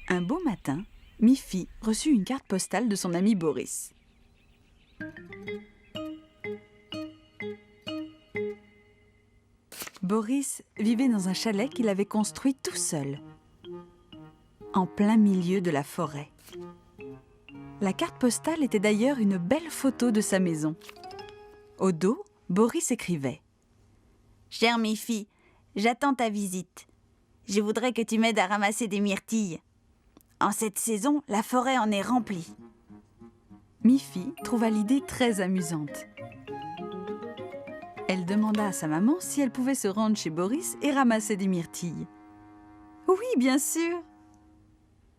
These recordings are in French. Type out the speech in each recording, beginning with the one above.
Un beau matin, Miffy reçut une carte postale de son ami Boris. Boris vivait dans un chalet qu'il avait construit tout seul, en plein milieu de la forêt. La carte postale était d'ailleurs une belle photo de sa maison. Au dos, Boris écrivait « Chère Miffy, j'attends ta visite. Je voudrais que tu m'aides à ramasser des myrtilles. En cette saison, la forêt en est remplie. » Miffy trouva l'idée très amusante. Elle demanda à sa maman si elle pouvait se rendre chez Boris et ramasser des myrtilles. « Oui, bien sûr.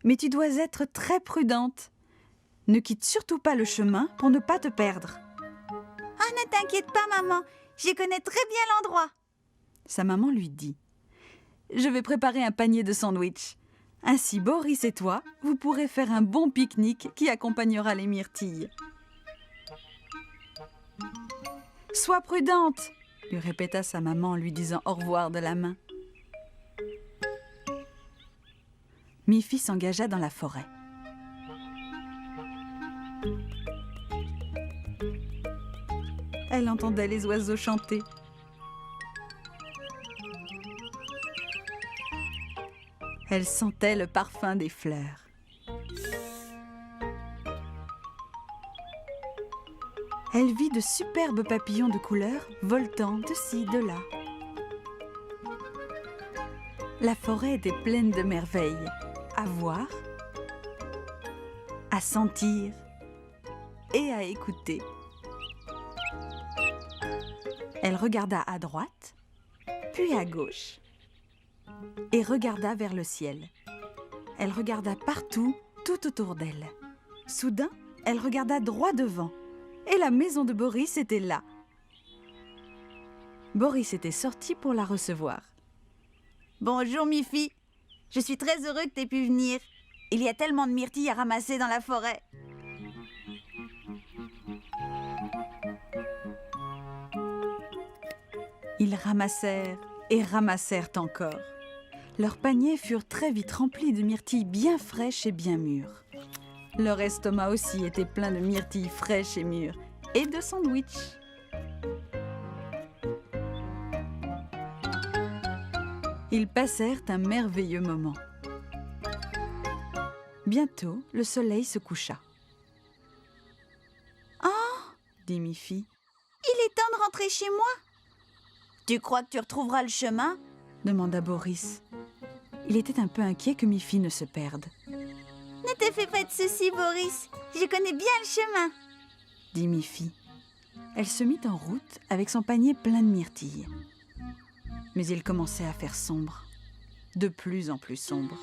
Mais tu dois être très prudente. Ne quitte surtout pas le chemin pour ne pas te perdre. »« Oh, ne t'inquiète pas, maman. Je connais très bien l'endroit. » Sa maman lui dit « Je vais préparer un panier de sandwich. Ainsi, Boris et toi, vous pourrez faire un bon pique-nique qui accompagnera les myrtilles. »« Sois prudente !» lui répéta sa maman en lui disant au revoir de la main. Miffy s'engagea dans la forêt. Elle entendait les oiseaux chanter. Elle sentait le parfum des fleurs. Elle vit de superbes papillons de couleur voltant de ci, de là. La forêt était pleine de merveilles à voir, à sentir et à écouter. Elle regarda à droite, puis à gauche, et regarda vers le ciel. Elle regarda partout, tout autour d'elle. Soudain, elle regarda droit devant, et la maison de Boris était là. Boris était sorti pour la recevoir. « Bonjour, Miffy. Je suis très heureux que tu aies pu venir. Il y a tellement de myrtilles à ramasser dans la forêt. » Ils ramassèrent et ramassèrent encore. Leurs paniers furent très vite remplis de myrtilles bien fraîches et bien mûres. Leur estomac aussi était plein de myrtilles fraîches et mûres et de sandwichs. Ils passèrent un merveilleux moment. Bientôt, le soleil se coucha. « Oh !» dit Miffy. « Il est temps de rentrer chez moi. » « Tu crois que tu retrouveras le chemin ?» demanda Boris. Il était un peu inquiet que Miffy ne se perde. « Ne te fais pas de soucis, Boris. Je connais bien le chemin. » dit Miffy. Elle se mit en route avec son panier plein de myrtilles. Mais il commençait à faire sombre, de plus en plus sombre.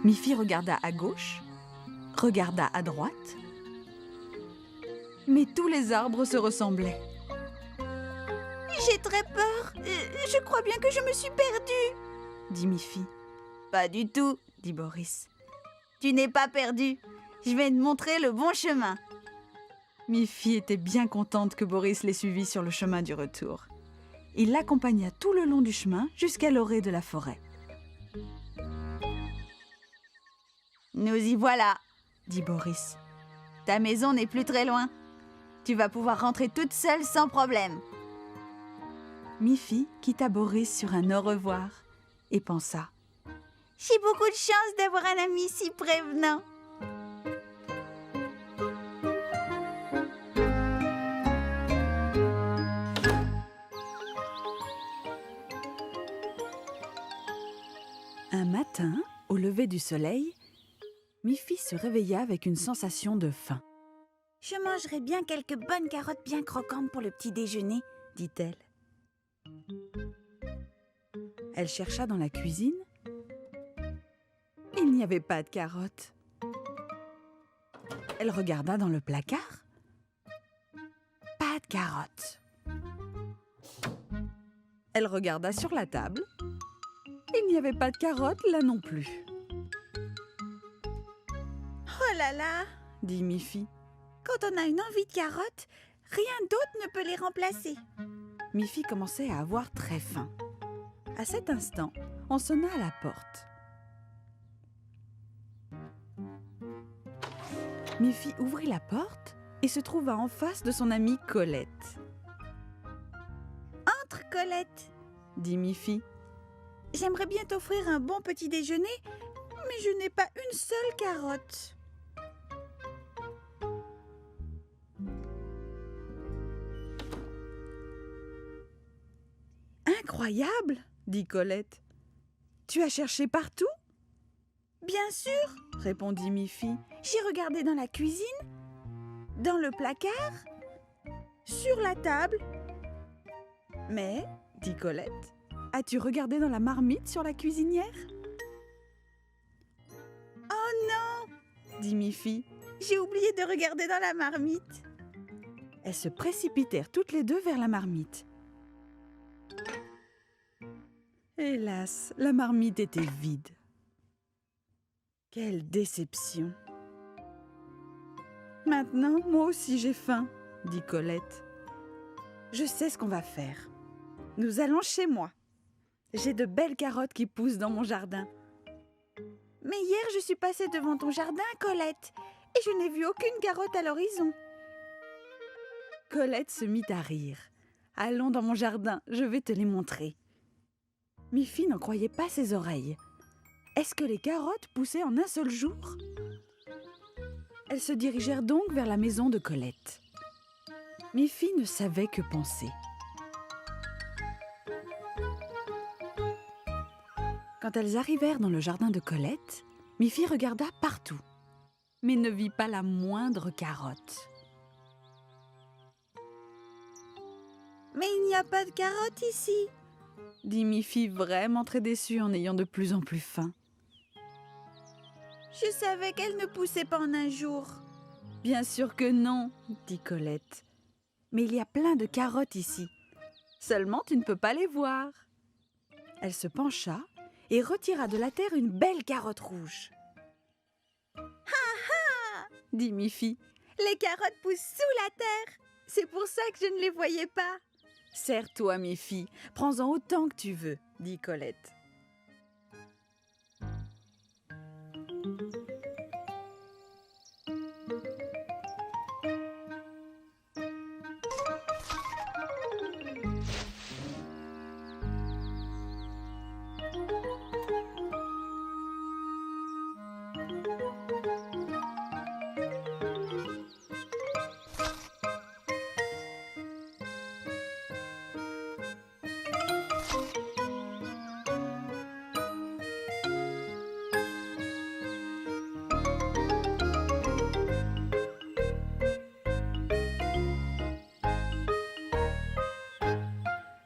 Miffy regarda à gauche, regarda à droite, mais tous les arbres se ressemblaient. « J'ai très peur. Je crois bien que je me suis perdue, » dit Miffy. « Pas du tout, » dit Boris. « Tu n'es pas perdue. Je vais te montrer le bon chemin. » Miffy était bien contente que Boris les suivît sur le chemin du retour. Il l'accompagna tout le long du chemin jusqu'à l'orée de la forêt. « Nous y voilà, » dit Boris. « Ta maison n'est plus très loin. Tu vas pouvoir rentrer toute seule sans problème. » Miffy quitta Boris sur un au revoir et pensa « J'ai beaucoup de chance d'avoir un ami si prévenant. » Un matin, au lever du soleil, Miffy se réveilla avec une sensation de faim. « Je mangerai bien quelques bonnes carottes bien croquantes pour le petit déjeuner, » dit-elle. Elle chercha dans la cuisine. Il n'y avait pas de carottes. Elle regarda dans le placard. Pas de carottes. Elle regarda sur la table. Il n'y avait pas de carottes là non plus. « Oh là là !» dit Miffy. « Quand on a une envie de carottes, rien d'autre ne peut les remplacer. » Miffy commençait à avoir très faim. À cet instant, on sonna à la porte. Miffy ouvrit la porte et se trouva en face de son amie Colette. « Entre, Colette !» dit Miffy. « J'aimerais bien t'offrir un bon petit déjeuner, mais je n'ai pas une seule carotte. » Incroyable, dit Colette. Tu as cherché partout ? Bien sûr, répondit Miffy. J'ai regardé dans la cuisine, dans le placard, sur la table. Mais, dit Colette, as-tu regardé dans la marmite sur la cuisinière ? Oh non, dit Miffy. J'ai oublié de regarder dans la marmite. Elles se précipitèrent toutes les deux vers la marmite. Hélas, la marmite était vide. Quelle déception! Maintenant, moi aussi j'ai faim, dit Colette. Je sais ce qu'on va faire. Nous allons chez moi. J'ai de belles carottes qui poussent dans mon jardin. Mais hier, je suis passée devant ton jardin, Colette, et je n'ai vu aucune carotte à l'horizon. Colette se mit à rire. Allons dans mon jardin, je vais te les montrer. Miffy n'en croyait pas ses oreilles. Est-ce que les carottes poussaient en un seul jour ? Elles se dirigèrent donc vers la maison de Colette. Miffy ne savait que penser. Quand elles arrivèrent dans le jardin de Colette, Miffy regarda partout, mais ne vit pas la moindre carotte. « Mais il n'y a pas de carotte ici !» dit Miffy, vraiment très déçue en ayant de plus en plus faim. « Je savais qu'elle ne poussait pas en un jour. »« Bien sûr que non, » dit Colette. « Mais il y a plein de carottes ici. Seulement, tu ne peux pas les voir. » Elle se pencha et retira de la terre une belle carotte rouge. « Ha ha !» dit Miffy. « Les carottes poussent sous la terre. C'est pour ça que je ne les voyais pas. » « Serre-toi, Miffy, prends-en autant que tu veux, » dit Colette.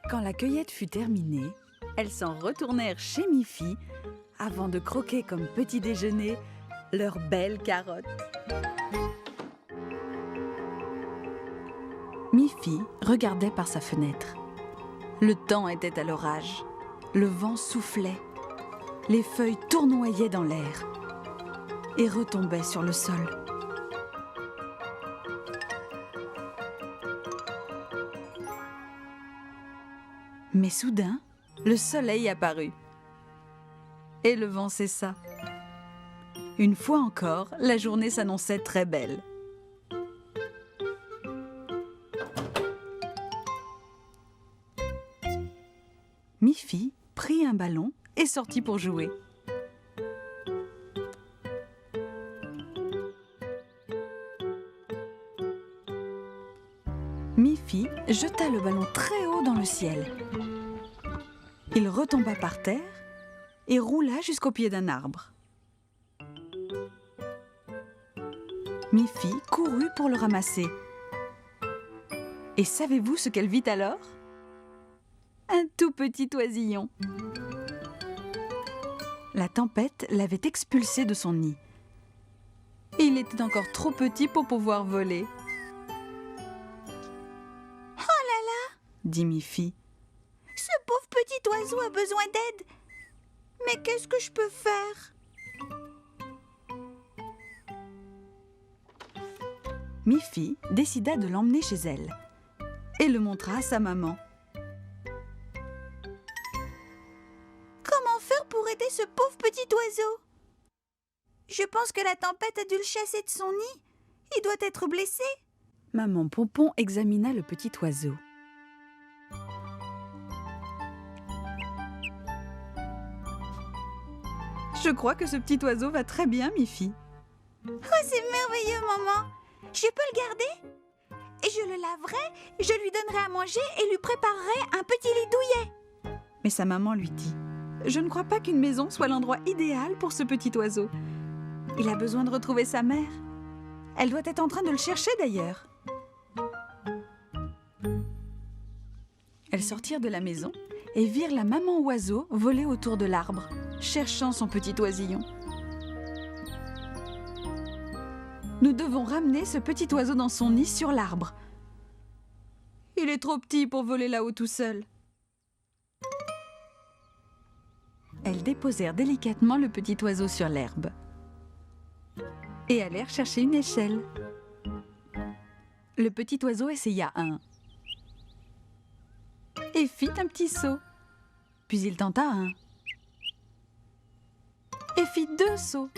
Quand la cueillette fut terminée, elles s'en retournèrent chez Miffy avant de croquer comme petit déjeuner leurs belles carottes. Miffy regardait par sa fenêtre. Le temps était à l'orage. Le vent soufflait. Les feuilles tournoyaient dans l'air et retombaient sur le sol. Mais soudain, le soleil apparut et le vent cessa. Une fois encore, la journée s'annonçait très belle. Miffy prit un ballon et sortit pour jouer. Miffy jeta le ballon très haut dans le ciel. Il retomba par terre et roula jusqu'au pied d'un arbre. Miffy courut pour le ramasser. Et savez-vous ce qu'elle vit alors ? Un tout petit oisillon. La tempête l'avait expulsé de son nid. Et il était encore trop petit pour pouvoir voler. « Oh là là !» dit Miffy. « Ce pauvre petit oiseau a besoin d'aide. Mais qu'est-ce que je peux faire ?» Miffy décida de l'emmener chez elle et le montra à sa maman. Comment faire pour aider ce pauvre petit oiseau ? Je pense que la tempête a dû le chasser de son nid Il doit être blessé. Maman Pompon examina le petit oiseau. Je crois que ce petit oiseau va très bien, Miffy. Oh, c'est merveilleux, maman. Je peux le garder? Et je le laverai, je lui donnerai à manger et lui préparerai un petit lit douillet. Mais sa maman lui dit: je ne crois pas qu'une maison soit l'endroit idéal pour ce petit oiseau. Il a besoin de retrouver sa mère. Elle doit être en train de le chercher d'ailleurs. Elles sortirent de la maison et virent la maman oiseau voler autour de l'arbre, cherchant son petit oisillon. Nous devons ramener ce petit oiseau dans son nid sur l'arbre. Il est trop petit pour voler là-haut tout seul. Elles déposèrent délicatement le petit oiseau sur l'herbe et allèrent chercher une échelle. Le petit oiseau essaya un et fit un petit saut. Puis il tenta un et fit 2 sauts.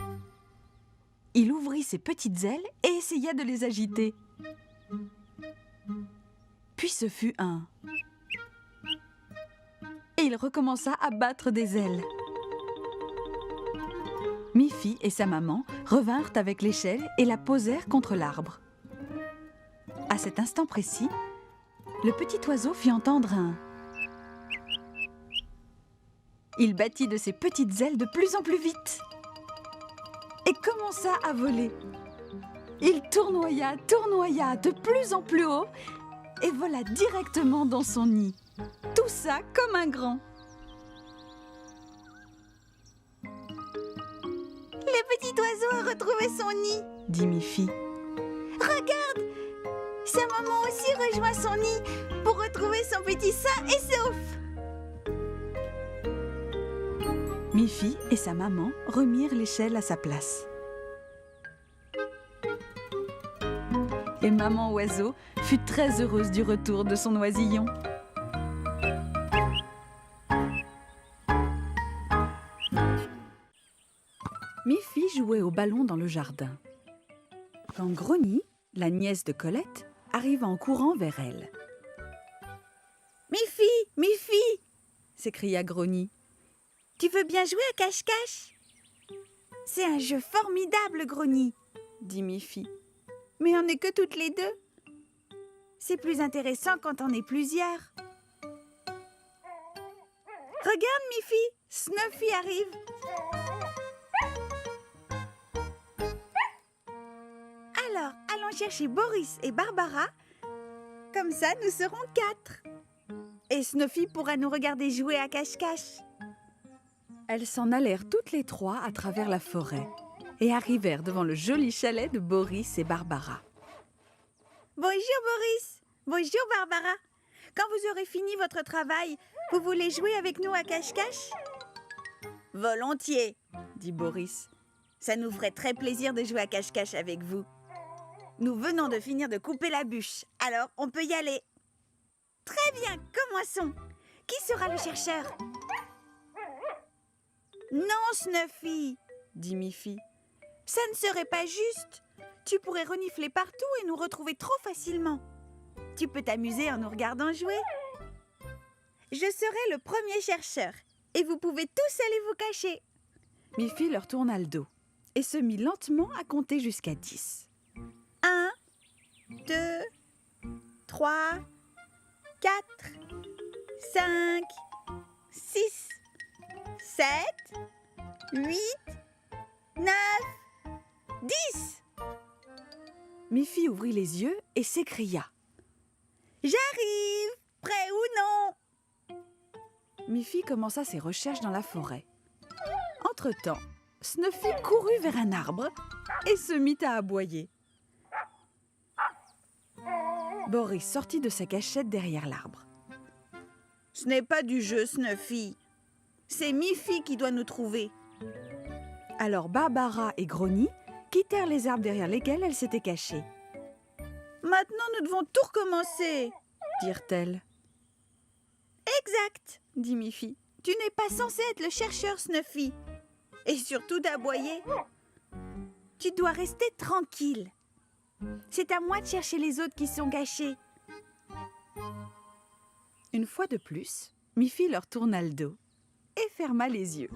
Il ouvrit ses petites ailes et essaya de les agiter. Puis ce fut un. Et il recommença à battre des ailes. Miffy et sa maman revinrent avec l'échelle et la posèrent contre l'arbre. À cet instant précis, le petit oiseau fit entendre un. Il battit de ses petites ailes de plus en plus vite et commença à voler. Il tournoya de plus en plus haut et vola directement dans son nid. Tout ça comme un grand. Le petit oiseau a retrouvé son nid, dit Miffy. Regarde, sa maman aussi rejoint son nid pour retrouver son petit sain et sauf. Miffy et sa maman remirent l'échelle à sa place. Et maman oiseau fut très heureuse du retour de son oisillon. Miffy jouait au ballon dans le jardin. Quand Grogny, la nièce de Colette, arriva en courant vers elle. « Miffy, Miffy !» s'écria Grogny. « Tu veux bien jouer à cache-cache ?»« C'est un jeu formidable, Grogny !» dit Miffy. « Mais on n'est que toutes les deux. C'est plus intéressant quand on est plusieurs. » Regarde, Miffy, Snuffy arrive. Alors, allons chercher Boris et Barbara. Comme ça, nous serons 4. Et Snuffy pourra nous regarder jouer à cache-cache. Elles s'en allèrent toutes les 3 à travers la forêt et arrivèrent devant le joli chalet de Boris et Barbara. Bonjour Boris, bonjour Barbara. Quand vous aurez fini votre travail, vous voulez jouer avec nous à cache-cache ? Volontiers, dit Boris. Ça nous ferait très plaisir de jouer à cache-cache avec vous. Nous venons de finir de couper la bûche, alors on peut y aller. Très bien, commençons. Qui sera le chercheur ? Non, Snuffy, dit Miffy. Ça ne serait pas juste. Tu pourrais renifler partout et nous retrouver trop facilement. Tu peux t'amuser en nous regardant jouer. Je serai le premier chercheur et vous pouvez tous aller vous cacher. Miffy leur tourna le dos et se mit lentement à compter jusqu'à 10. 1, 2, 3, 4, 5, 6, 7, 8, 9, 10. Miffy ouvrit les yeux et s'écria. J'arrive, prêt ou non ? Miffy commença ses recherches dans la forêt. Entre-temps, Snuffy courut vers un arbre et se mit à aboyer. Boris sortit de sa cachette derrière l'arbre. Ce n'est pas du jeu, Snuffy. C'est Miffy qui doit nous trouver. Alors Barbara et Grogny quittèrent les arbres derrière lesquels elles s'étaient cachées. Maintenant, nous devons tout recommencer, dirent-elles. Exact, dit Miffy. Tu n'es pas censé être le chercheur, Snuffy. Et surtout d'aboyer. Tu dois rester tranquille. C'est à moi de chercher les autres qui sont cachés. » Une fois de plus, Miffy leur tourna le dos et ferma les yeux.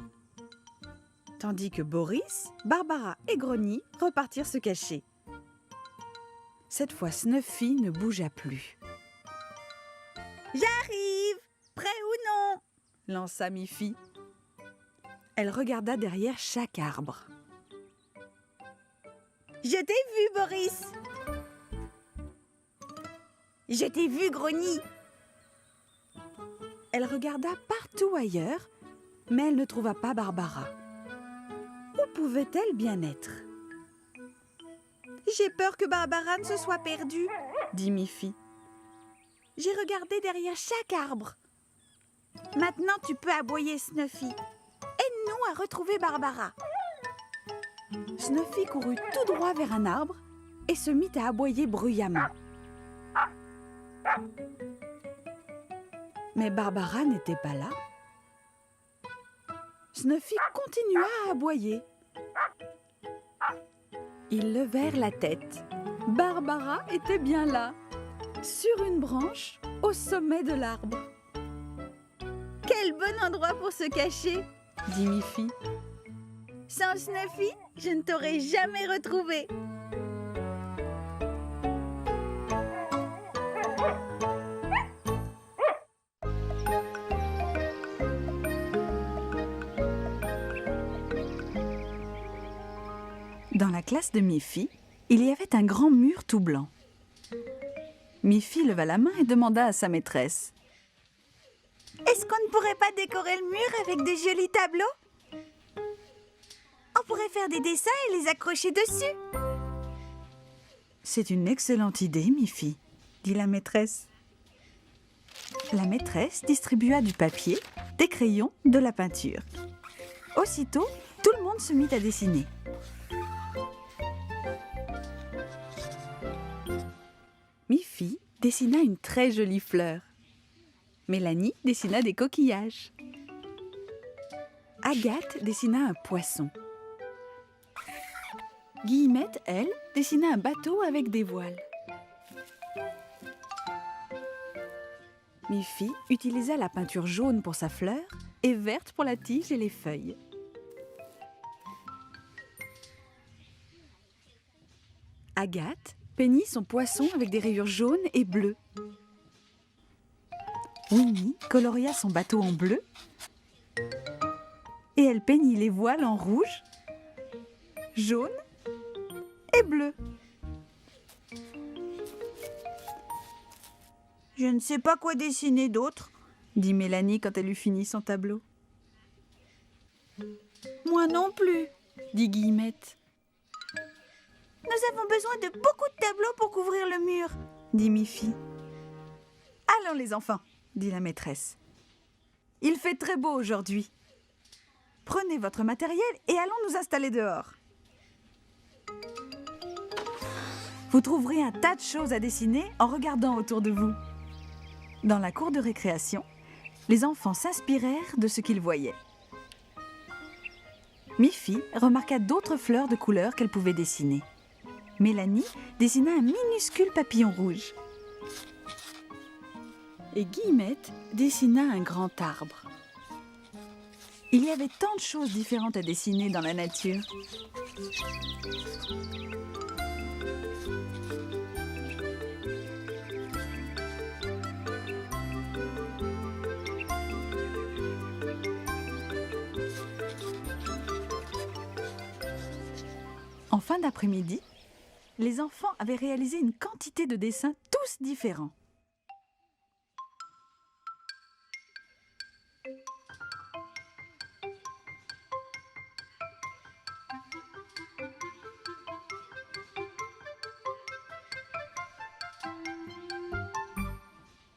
Tandis que Boris, Barbara et Grogny repartirent se cacher. Cette fois, Snuffy ne bougea plus. « J'arrive, prêt ou non ?» lança Miffy. Elle regarda derrière chaque arbre. « Je t'ai vu, Boris. Je t'ai vu, Grogny. » Elle regarda partout ailleurs, mais elle ne trouva pas Barbara. Où pouvait-elle bien être? « J'ai peur que Barbara ne se soit perdue, » dit Miffy. « J'ai regardé derrière chaque arbre. Maintenant, tu peux aboyer, Snuffy. Aide-nous à retrouver Barbara. » Snuffy courut tout droit vers un arbre et se mit à aboyer bruyamment. Mais Barbara n'était pas là. Snuffy continua à aboyer. Ils levèrent la tête. Barbara était bien là, sur une branche, au sommet de l'arbre. « Quel bon endroit pour se cacher, » dit Miffy. « Sans Snuffy, je ne t'aurais jamais retrouvé. » Dans la classe de Miffy, il y avait un grand mur tout blanc. Miffy leva la main et demanda à sa maîtresse. « Est-ce qu'on ne pourrait pas décorer le mur avec de jolis tableaux? On pourrait faire des dessins et les accrocher dessus. » « C'est une excellente idée, Miffy, » dit la maîtresse. La maîtresse distribua du papier, des crayons, de la peinture. Aussitôt, tout le monde se mit à dessiner. Miffy dessina une très jolie fleur. Mélanie dessina des coquillages. Agathe dessina un poisson. Guillemette, elle, dessina un bateau avec des voiles. Miffy utilisa la peinture jaune pour sa fleur et verte pour la tige et les feuilles. Agathe peignit son poisson avec des rayures jaunes et bleues. Winnie coloria son bateau en bleu et elle peignit les voiles en rouge, jaune et bleu. « Je ne sais pas quoi dessiner d'autre, » dit Mélanie quand elle eut fini son tableau. « Moi non plus, » dit Guillemette. « Nous avons besoin de beaucoup de tableaux pour couvrir le mur, » dit Miffy. « Allons les enfants, » dit la maîtresse. « Il fait très beau aujourd'hui. Prenez votre matériel et allons nous installer dehors. Vous trouverez un tas de choses à dessiner en regardant autour de vous. » Dans la cour de récréation, les enfants s'inspirèrent de ce qu'ils voyaient. Miffy remarqua d'autres fleurs de couleur qu'elle pouvait dessiner. Mélanie dessina un minuscule papillon rouge. Et Guillemette dessina un grand arbre. Il y avait tant de choses différentes à dessiner dans la nature. En fin d'après-midi, les enfants avaient réalisé une quantité de dessins tous différents.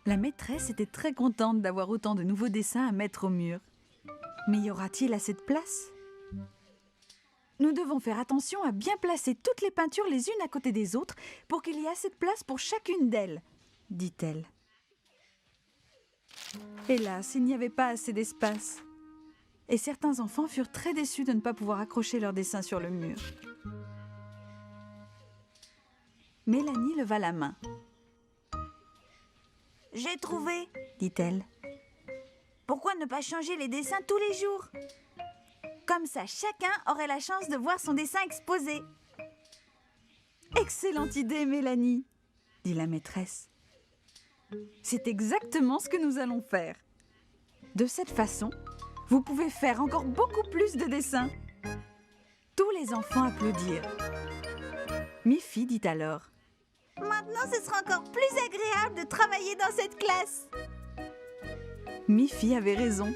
La maîtresse était très contente d'avoir autant de nouveaux dessins à mettre au mur. Mais y aura-t-il assez de place ? Nous devons faire attention à bien placer toutes les peintures les unes à côté des autres pour qu'il y ait assez de place pour chacune d'elles, dit-elle. Hélas, il n'y avait pas assez d'espace. Et certains enfants furent très déçus de ne pas pouvoir accrocher leurs dessins sur le mur. Mélanie leva la main. « J'ai trouvé !» dit-elle. « Pourquoi ne pas changer les dessins tous les jours? Comme ça, chacun aurait la chance de voir son dessin exposé. » Excellente idée, Mélanie, dit la maîtresse. C'est exactement ce que nous allons faire. De cette façon, vous pouvez faire encore beaucoup plus de dessins. Tous les enfants applaudirent. Miffy dit alors: « Maintenant, ce sera encore plus agréable de travailler dans cette classe. » Miffy avait raison.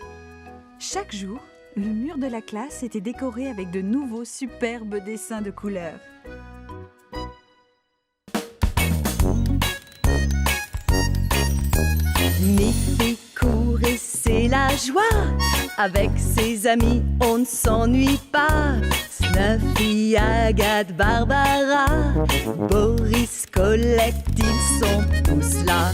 Chaque jour, le mur de la classe était décoré avec de nouveaux superbes dessins de couleurs. Miffy court et c'est la joie. Avec ses amis, on ne s'ennuie pas. Snuffy, Agathe, Barbara, Boris, Colette, ils sont tous là.